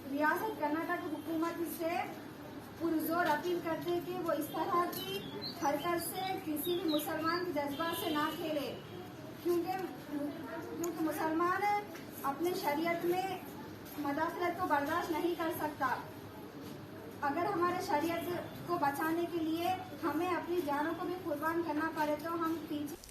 रियासत कर्नाटक हुकूमत से पुरजोर अपील करते हैं कि वो इस तरह की हरकत से किसी भी मुसलमान के जज्बा से ना खेले, क्योंकि मुसलमान अपने शरीयत में मदाखलत को बर्दाश्त नहीं कर सकता। अगर हमारे शरीयत को बचाने के लिए हमें अपनी जानों को भी कुर्बान करना पड़े तो हम पीछे।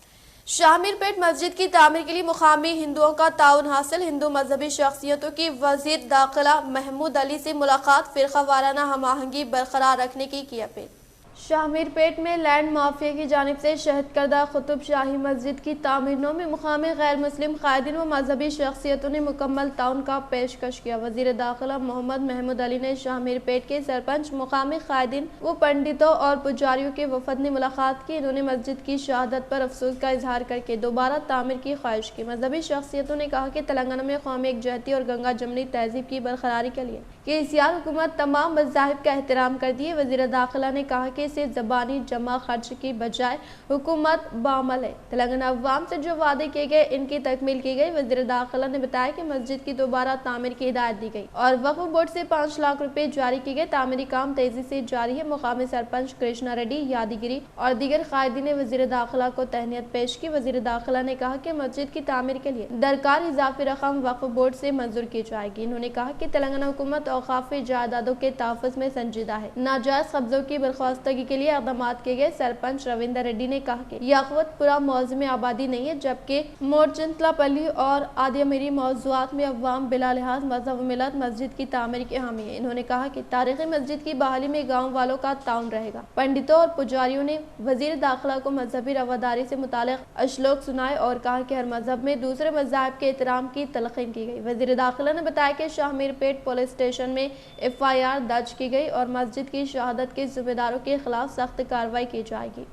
शामिरपेट मस्जिद की तामीर के लिए मुकामी हिंदुओं का ताउन हासिल। हिंदू मजहबी शख्सियतों की वजीर दाखिला महमूद अली से मुलाकात, फिरका वाराना हम आहंगी बरकरार रखने की अपील। शामिरपेट में लैंड माफिया की जानिब से शहद करदा कुतुब शाही मस्जिद की तामीरों में मुकामी गैर मुस्लिम कायदीन व मजहबी शख्सियतों ने मुकम्मल ताउन का पेशकश किया। वजीर दाखिला मोहम्मद महमूद अली ने शामिरपेट के सरपंच, मुकामी कायदीन व पंडितों और पुजारियों के वफद ने मुलाकात की। इन्होंने मस्जिद की शहादत पर अफसोस का इजहार करके दोबारा तामीर की ख्वाहिश की। मजहबी शख्सियतों ने कहा कि तेलंगाना में कौमी एकजहती और गंगा जमनी तहजीब की बरकरारी के लिए केसीआर हुकूमत तमाम मज़ाहिब का एहतराम करती है। वज़ीर दाखिला ने कहा कि सिर्फ ज़बानी जमा खर्च की बजाय हुकूमत बामल है। तेलंगाना अवाम से जो वादे किए गए इनकी तकमील की गई। वज़ीर दाखिला ने बताया कि मस्जिद की दोबारा तामीर की हिदायत दी गई और वक्फ बोर्ड से 5 लाख रुपए जारी किए गए। तामीरी काम तेजी से जारी है। मुकामी सरपंच कृष्णा रेड्डी, यादगिरी और दीगर कायदीन ने वज़ीर दाखिला को तहनीत पेश की। वज़ीर दाखिला ने कहा कि मस्जिद की तामीर के लिए दरकार इजाफी रकम वक्फ बोर्ड से मंजूर की जाएगी। इन्होंने कहा कि तेलंगाना हुकूमत औकाफी जायदादों के तहफ़्फ़ुज़ में संजीदा है। नाजायज कब्जों की बर्खास्तगी के लिए इक़दाम किए गए। सरपंच रविंदर रेड्डी ने कहा कि याकवतपुरा मौज़े में आबादी नहीं है, जबकि मोरचिंतलापल्ली और आदियामीरी मौज़ूआत में अवाम बिला लिहाज मजहब मिलत मस्जिद की तामीर के हामी है। इन्होंने कहा कि तारीखी मस्जिद की बहाली में गाँव वालों का ताउन रहेगा। पंडितों और पुजारियों ने वज़ीर दाखिला को मजहबी रवादारी से मुतालिक अशलोक सुनाए और कहा कि हर मजहब में दूसरे मज़ाहिब के एहतराम की तलक़ीन की गई। वज़ीर दाखिला ने बताया कि शामिरपेट पुलिस स्टेशन में FIR दर्ज की गई और मस्जिद की शहादत के जिम्मेदारों के खिलाफ सख्त कार्रवाई की जाएगी।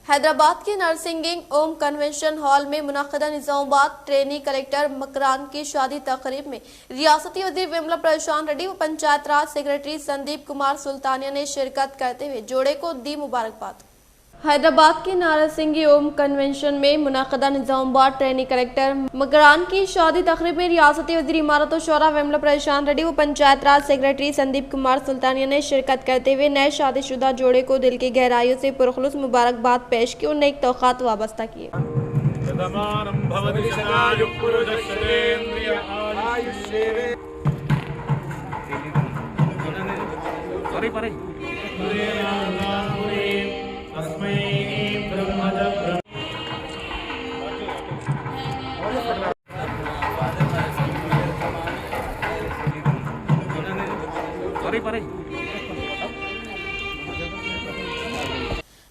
हैदराबाद के नरसिंगिंग ओम कन्वेंशन हॉल में मुनक़दा निज़ामाबाद ट्रेनी कलेक्टर मकरान की शादी तकरीब में रियासती वज़ीर विमला प्रशांत रेड्डी व पंचायत राज सेक्रेटरी संदीप कुमार सुल्तानिया ने शिरकत करते हुए जोड़े को दी मुबारकबाद। हैदराबाद के नारसिंगी ओम कन्वेंशन में मुनक़दा निज़ामाबाद ट्रेनी कलेक्टर मकरान की शादी तकरीब में रियासती वज़ीर इमारत और शौरा विमला प्रशांत रेड्डी व पंचायत राज सेक्रेटरी संदीप कुमार सुल्तानिया ने शिरकत करते हुए नए शादीशुदा जोड़े को दिल की गहराइयों से पुरखुलूस मुबारकबाद पेश की और नेक तौक़ात वाबस्ता किए।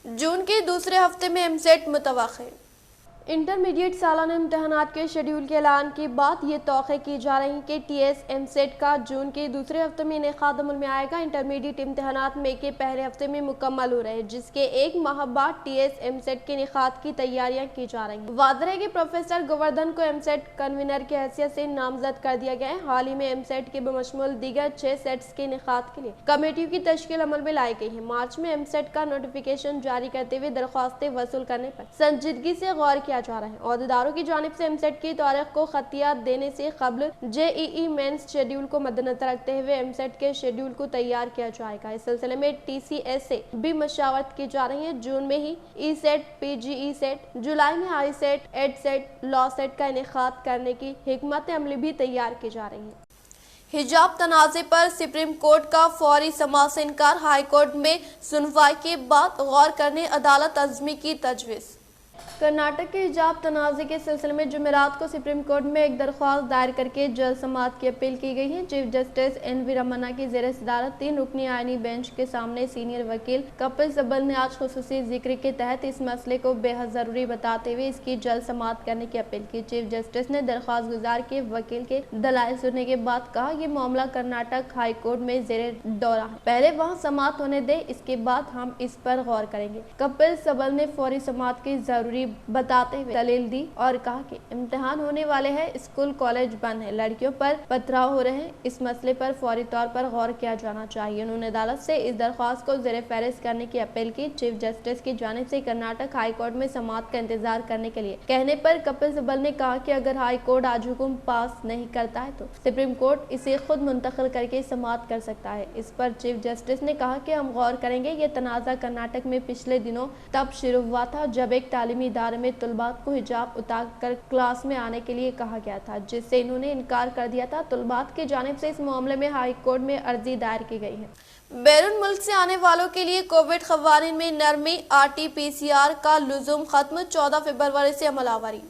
जून के दूसरे हफ्ते में एमसेट मुतवक्किल। इंटरमीडिएट सालाना इम्तहानात के शेड्यूल के ऐलान के बाद ये तौक़े की जा रही कि TS एमसेट का जून के दूसरे हफ्ते में इनेकाद अमल में आएगा। इंटरमीडिएट इम्तहानात मई के पहले हफ्ते में मुकम्मल हो रहे हैं, जिसके एक माह बाद TS एमसेट के इनेकाद की तैयारियां की जा रही हैं। वाज़ेह है कि प्रोफेसर गोवर्धन को एमसेट कन्वीनर की हैसियत से नामजद कर दिया गया है। हाल ही में एमसेट के बमशमूल दीगर 6 सेट्स के इनेकाद के लिए कमेटियों की तश्कील अमल में लाई गई है। मार्च में एमसेट का नोटिफिकेशन जारी करते हुए दरख्वास्तें वसूल करने पर संजीदगी से गौर किया जा रहा है। अहदेदारों की जानिब से एमसेट की तारीख को खतियात देने से कबल JEE मेंस शेड्यूल को मद्देनजर रखते हुए एमसेट के शेड्यूल को तैयार किया जाएगा। इस सिलसिले में TCS से भी मशावरत की जा रही है। जून में ही E-सेट, PGE सेट, जुलाई में I-सेट, ED-सेट, लॉ सेट का इनेकाद करने की हिकमत अमली भी तैयार की जा रही है। हिजाब तनाज़े पर सुप्रीम कोर्ट का फौरी समाअत से इनकार। हाई कोर्ट में सुनवाई के बाद गौर करने अदालत अज़मी की तजवीज़। कर्नाटक के हिजाब तनाज़े के सिलसिले में जुमेरात को सुप्रीम कोर्ट में एक दरख्वास्त दायर करके जल्द समाअत की अपील की गई है। चीफ जस्टिस NV रमन्ना की ज़ेर सदारत 3 रुकनी आईनी बेंच के सामने सीनियर वकील कपिल सिब्बल ने आज खुसूसी जिक्र के तहत इस मसले को बेहद ज़रूरी बताते हुए इसकी जल्द समाअत करने की अपील की। चीफ जस्टिस ने दरख्वास्त गुजार के वकील के दलाइल सुनने के बाद कहा, ये मामला कर्नाटक हाई कोर्ट में ज़ेर दौरा है, पहले वहाँ समाअत होने दे, इसके बाद हम इस पर गौर करेंगे। कपिल सिब्बल ने फौरी समाअत की जरूरी बताते हुए दलील दी और कहा कि इम्तिहान होने वाले हैं, स्कूल कॉलेज बंद है, लड़कियों पर पथराव हो रहे हैं, इस मसले पर फौरी तौर पर गौर किया जाना चाहिए। उन्होंने अदालत से इस दरख्वास्त को ज़ेर फहरिस्त करने की अपील की। चीफ जस्टिस की जानिब से कर्नाटक हाई कोर्ट में समाअत का इंतजार करने के लिए कहने पर कपिल सिब्बल ने कहा कि अगर हाई कोर्ट आज हुक्म पास नहीं करता है तो सुप्रीम कोर्ट इसे खुद मुंतकिल करके समाअत कर सकता है। इस पर चीफ जस्टिस ने कहा कि हम गौर करेंगे। ये तनाज़ा कर्नाटक में पिछले दिनों तब शुरू हुआ था जब एक तालीमी इदारे में तलबात को हिजाब उतार कर क्लास में आने के लिए कहा गया था, जिससे इन्होंने इनकार कर दिया था। तलबात की जानिब से इस मामले में हाई कोर्ट में अर्जी दायर की गई है। बैरून मुल्क से आने वालों के लिए कोविड क़वानीन में नरमी, RT-PCR का लुज़ुम खत्म, 14 फरवरी से अमल आवारी।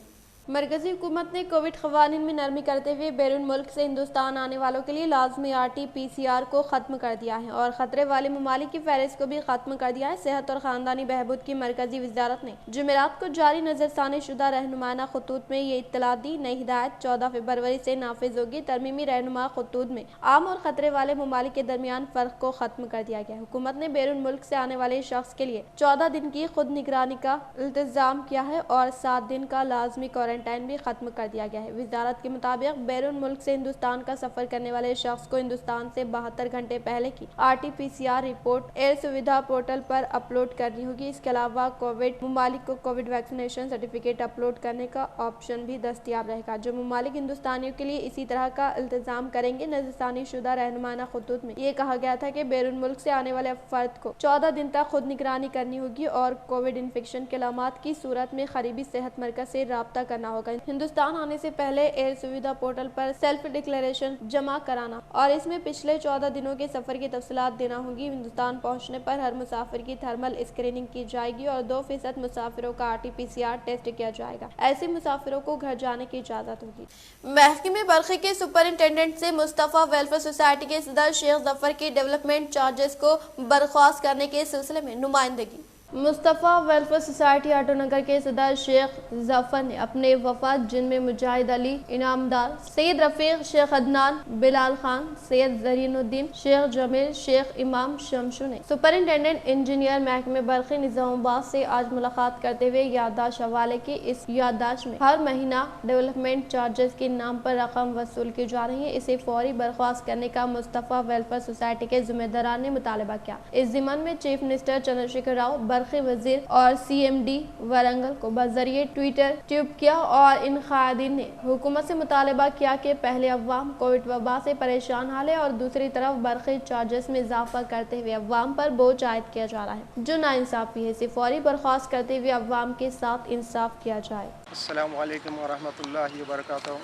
मरकजी हुकूमत ने कोविड क़वानीन में नरमी करते हुए बैरून मुल्क से हिंदुस्तान आने वालों के लिए लाजमी RT-PCR को ख़त्म कर दिया है और ख़तरे वाले ममालिक की फहरिस्त को भी ख़त्म कर दिया है। सेहत और ख़ानदानी बहबूद की मरकजी वजारत ने जुमेरात को जारी नज़रसानी शुदा रहनुमाना खतूत में ये इत्तला दी। नई हिदायत 14 फरवरी से नाफिज होगी। तरमीमी रहनुमा खतूत में आम और ख़तरे वाले ममालिक के दरमियान फ़र्क को ख़त्म कर दिया गया। हुकूमत ने बैरून मुल्क से आने वाले शख्स के लिए 14 दिन की खुद निगरानी का इल्तिज़ाम किया है और 7 दिन का लाजमी क्वारंटाइन भी खत्म कर दिया गया है। वजारत के मुताबिक बैरून मुल्क से हिंदुस्तान का सफर करने वाले शख्स को हिंदुस्तान से 72 घंटे पहले की RT-PCR रिपोर्ट एयर सुविधा पोर्टल पर अपलोड करनी होगी। इसके अलावा कोविड ममालिक को कोविड वैक्सीनेशन सर्टिफिकेट अपलोड करने का ऑप्शन भी दस्तियाब रहेगा। जो ममालिक हिंदुस्तानियों के लिए इसी तरह का इल्तिजाम करेंगे। नज़रसानी शुदा रहनुमाना खतूत में ये कहा गया था कि बैरून मुल्क से आने वाले फर्द को 14 दिन तक खुद निगरानी करनी होगी और कोविड इन्फेक्शन के अलामात की सूरत में करीबी सेहत मरकज से राब्ता करना होगा। हिंदुस्तान आने से पहले एयर सुविधा पोर्टल पर सेल्फ डिक्लेरेशन जमा कराना और इसमें पिछले 14 दिनों के सफर की तफसीलात देना होगी। हिंदुस्तान पहुंचने पर हर मुसाफिर की थर्मल स्क्रीनिंग की जाएगी और 2% मुसाफिरों का RT-PCR टेस्ट किया जाएगा। ऐसे मुसाफिरों को घर जाने की इजाजत होगी। महकमे बरखी के सुपरिंटेंडेंट से मुस्तफा वेलफेयर सोसाइटी के सदर शेख जफर की डेवलपमेंट चार्जेस को बर्खास्त करने के सिलसिले में नुमाइंदगी। मुस्तफ़ा वेलफेयर सोसाइटी आटोनगर के सदर शेख जफर ने अपने वफाद जिनमें मुजाहिद अली इनामदार, सैयद रफीक, शेख अदनान, बिलाल खान, सैयद जरीनुद्दीन, शेख जमील, शेख इमाम शमशू ने सुपरिंटेंडेंट इंजीनियर महकमे बरखी निजामाबाद से आज मुलाकात करते हुए याददाश्त हवाले की। इस याददाश्त में हर महीना डेवलपमेंट चार्जेस के नाम पर रकम वसूल की जा रही है, इसे फौरी बर्खास्त करने का मुस्तफ़ा वेलफेयर सोसाइटी के जिम्मेदारान ने मुतालबा किया। इस ज़िमन में चीफ मिनिस्टर चंद्रशेखर राव, बरखी वजीर और CMD वरंगल को बजरिए ट्विटर ट्यूब किया और इन कायदीन ने हुकूमत से मुतालबा किया कि पहले अवाम कोविड वबा से परेशान हाल है और दूसरी तरफ बरखी चार्जेस में इजाफा करते हुए अवाम पर बोझ आयद किया जा रहा है जो नाइंसाफी है। इसे फौरी बर्खास्त करते हुए अवाम के साथ इंसाफ किया जाए। अस्सलाम वालेकुम व रहमतुल्लाहि व बरकातहू।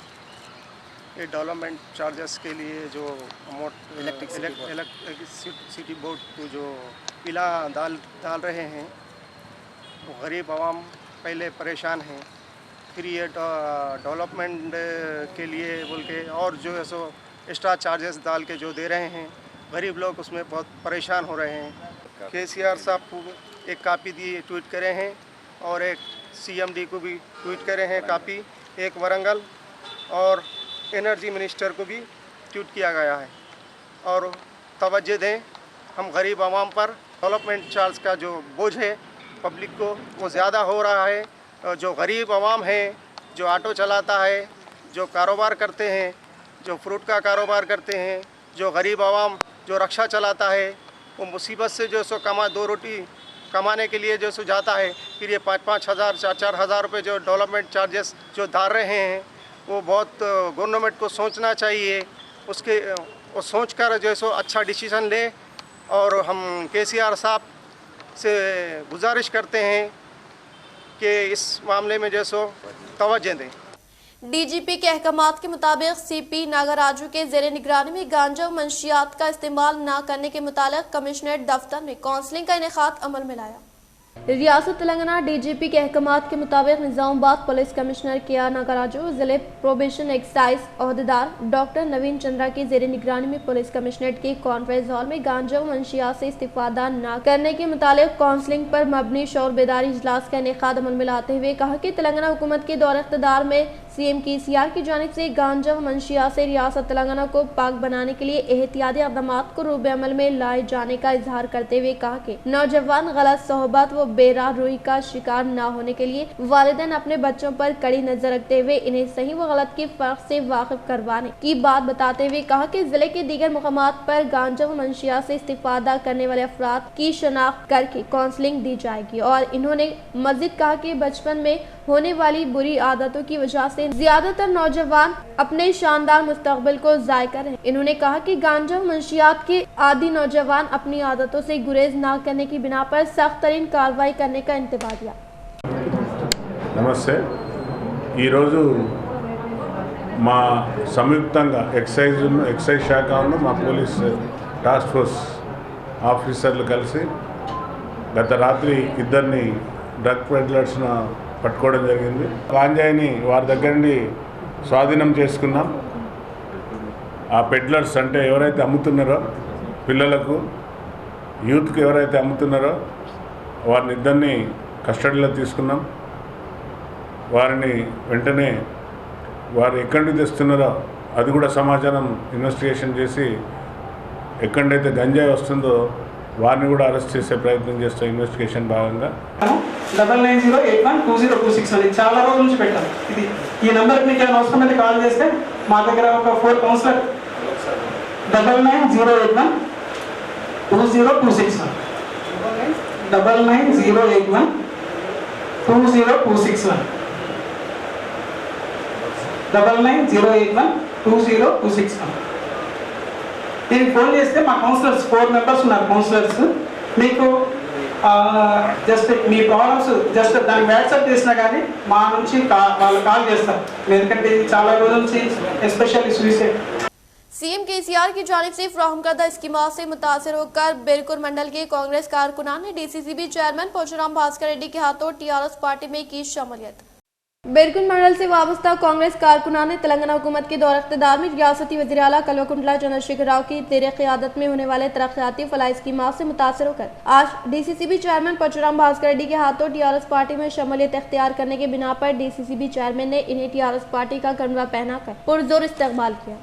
ये डेवलपमेंट चार्जेस के लिए जो इलेक्ट्रिसिटी बोर्ड को जो पिला डाल रहे हैं, वो गरीब आवाम पहले परेशान हैं, फिर ये डेवलपमेंट के लिए बोल के और जो है सो एक्स्ट्रा चार्जेस डाल के जो दे रहे हैं, गरीब लोग उसमें बहुत परेशान हो रहे हैं। KCR साहब को एक कापी दिए ट्वीट करे हैं और एक CMD को भी ट्वीट करे हैं कापी, एक वरंगल और एनर्जी मिनिस्टर को भी ट्वीट किया गया है। और तवज्जो दें, हम गरीब आवाम पर डेवलपमेंट चार्ज का जो बोझ है पब्लिक को वो ज़्यादा हो रहा है। जो गरीब आवाम है, जो ऑटो चलाता है, जो कारोबार करते हैं, जो फ्रूट का कारोबार करते हैं, जो गरीब आवाम जो रक्षा चलाता है, वो मुसीबत से जो सो दो रोटी कमाने के लिए जो सो जाता है, फिर ये 5-5 हज़ार 4-4 हज़ार रुपये जो डेवलपमेंट चार्जेस जो डाल रहे हैं, वो बहुत गवर्नमेंट को सोचना चाहिए। उसके वो सोच कर जो सो अच्छा डिसीज़न ले और हम KCR साहब से गुजारिश करते हैं कि इस मामले में जो सो तवज्जो दें। DGP के अहकामात के मुताबिक CP नागराजू के ज़ेरे निगरानी में गांजा व मंशियात का इस्तेमाल न करने के मुतालिक कमिश्नरेट दफ्तर में काउंसलिंग का इनेकाद अमल में लाया। रियासत तेलंगाना DGP के अहकामात के मुताबिक Nizamabad police commissioner KR Nagaraju, जिले प्रोबेशन एक्साइज अहदेदार डॉक्टर नवीन चंद्रा की ज़ेरे निगरानी में पुलिस कमिश्नरेट के कॉन्फ्रेंस हॉल में गांजा व मंशियात से इस्तिफादा न करने के मुतालिक काउंसलिंग पर मबनी शौर बेदारी इजलास का इनेकाद अमल में लाते हुए कहा कि तेलंगाना हुकूमत के दौर इख्तिदार में CM KCR की जानिब से गांजा व मंशियात से रियासत तेलंगाना को पाक बनाने के लिए एहतियाती इक़दामात को रूब अमल में लाए जाने का इजहार करते हुए कहा कि नौजवान गलत सोहबत व बेराह रूही का शिकार न होने के लिए वालिदैन अपने बच्चों पर कड़ी नजर रखते हुए इन्हें सही व गलत के फर्क से वाकिफ करवाने की बात बताते हुए कहा कि जिले के दीगर मुकामात पर गांजा व मंशियात से इस्तिफादा करने वाले अफराद की शनाख्त करके काउंसलिंग दी जाएगी। और इन्होंने मजीद कहा कि बचपन में होने वाली बुरी आदतों की वजह से ज्यादातर नौजवान अपने शानदार मुस्तकबिल को ज़ाय कर रहे हैं। इन्होंने कहा कि गांजा मंशियात के आदी नौजवान अपनी आदतों से गुरेज न करने की बिना पर सख्त तरीन कार्रवाई करने का इंतबाह दिया। నమస్తే. ఈరోజు మా సంయుక్తంగా ఎక్సైజ్ శాఖ మా పోలీస్ టాస్క్ ఫోర్స్ ఆఫీసర్లు కలిసి గత రాత్రి ఇద్దరిని డ్రగ్ పెడ్లర్స్ను పట్టుకోవడం జరిగింది. గాంజాయిని వారి దగ్గర నుండి స్వాధీనం చేసుకున్నాం. ఆ పెడ్లర్స్ అంటే ఎవరైతే అమ్ముతున్నారో పిల్లలకు యూత్కి ఎవరైతే అమ్ముతున్నారో వారిని ఇద్దరిని కస్టడీలో తీసుకున్నాం. వారిని వెంటనే వారు ఎక్కడి నుంచి తెస్తున్నారో అది కూడా సమాచారం ఇన్వెస్టిగేషన్ చేసి ఎక్కడైతే గంజాయి వస్తుందో వారిని కూడా అరెస్ట్ చేసే ప్రయత్నం చేస్తాం ఇన్వెస్టిగేషన్ భాగంగా. 9908120261 అని చాలా రోజుల నుంచి పెట్టాను. ఈ నెంబర్కి మీకు ఏమైనా అవసరం అయితే కాల్ చేస్తే మా దగ్గర ఒక 4 కౌన్సిలర్ 9908120261 9908120261 9908120261 దీనికి ఫోన్ చేస్తే మా కౌన్సిలర్స్ 4 మెంబర్స్ ఉన్నారు. కౌన్సిలర్స్ మీకు జస్ట్ మీ ప్రాబ్లమ్స్ జస్ట్ దానికి వాట్సాప్ చేసినా కానీ మా నుంచి వాళ్ళు కాల్ చేస్తారు. ఎందుకంటే ఇది చాలా రోజుల నుంచి ఎస్పెషల్లీ సూసైడ్. सीएम केसीआर की जानिब से फ्राहम करदा स्कीमात से मुतासर होकर बिरकुर मंडल के कांग्रेस कारकुनान ने डीसीसीबी चेयरमैन परशुराम भास्कर रेड्डी के हाथों टीआरएस पार्टी में की शमूलियत। बिरकुर मंडल से वाबस्ता कांग्रेस कारकुनान ने तेलंगाना हुकूमत के दौर इख्तिदार में रियासती वज़ीर आला कल्वकुंटला चंद्रशेखर राव की तेरे क़यादत में होने वाले तरक्याती फलाही स्कीमात से मुतासर होकर आज डीसीसीबी चेयरमैन परशुराम भास्कर रेड्डी के हाथों टीआरएस पार्टी में शमूलियत इख्तियार करने के बिना पर डीसीसीबी चेयरमैन ने इन्हें टीआरएस पार्टी का कंडवा पहनाकर पुरजोर इस्तकबाल किया।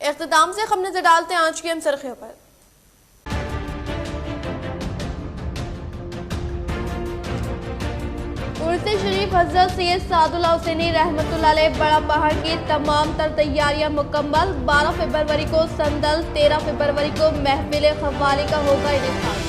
इख्तिताम से हम नजर डालते हैं आज की अहम सुर्खियों पर। उर्स शरीफ हज़रत सैयद सादुल्लाह हुसैनी रहमतुल्लाह अलैह बड़ा पहाड़ की तमाम तर तैयारियां मुकम्मल। 12 फरवरी को संदल, 13 फरवरी को महफिल क़व्वाली का होगा इनेकाद।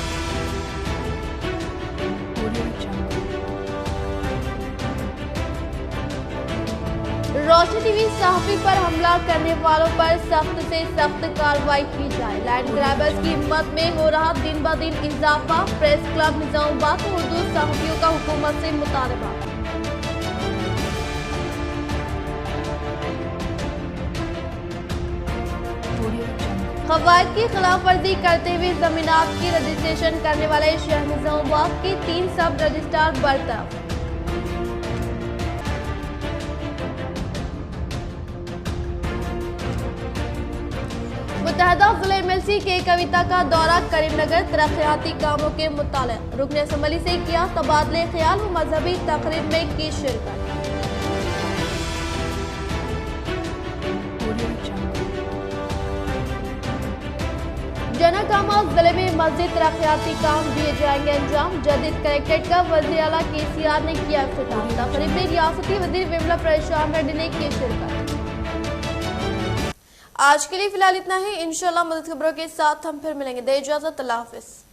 रोशनी टीवी सहाफ़ी पर हमला करने वालों पर सख्त से सख्त कार्रवाई की जाए। लैंड ग्रैबर्स की हिम्मत में हो रहा दिन ब दिन इजाफा। प्रेस क्लब निजामाबाद में उर्दू सहाफ़ियों का हुकूमत से मुतालबा। क़वायद की खिलाफ वर्जी करते हुए जमीनात की रजिस्ट्रेशन करने वाले शहर निजामाबाद के 3 सब रजिस्ट्रार बरतरफ। मुत्तहदा ज़िला एमएलसी के कविता का दौरा करीमनगर तरक्याती कामों के मुतालिक। रुकन असम्बली से किया तबादले ख्याल व मजहबी तकरीब में की शिरकत। जनकामा जिले में मस्जिद तरक्याती काम दिए जाएंगे अंजाम। जदीद कलेक्ट्रेट का वज़ीर आला केसीआर ने किया इफ्तिताह। तकरीब में रियासती वज़ीर विमला परेशान रेड्डी ने की शिरकत। आज के लिए फिलहाल इतना ही। इंशाल्लाह मज़ीद खबरों के साथ हम फिर मिलेंगे। दे इजाज़त, अल्लाह हाफ़िज़।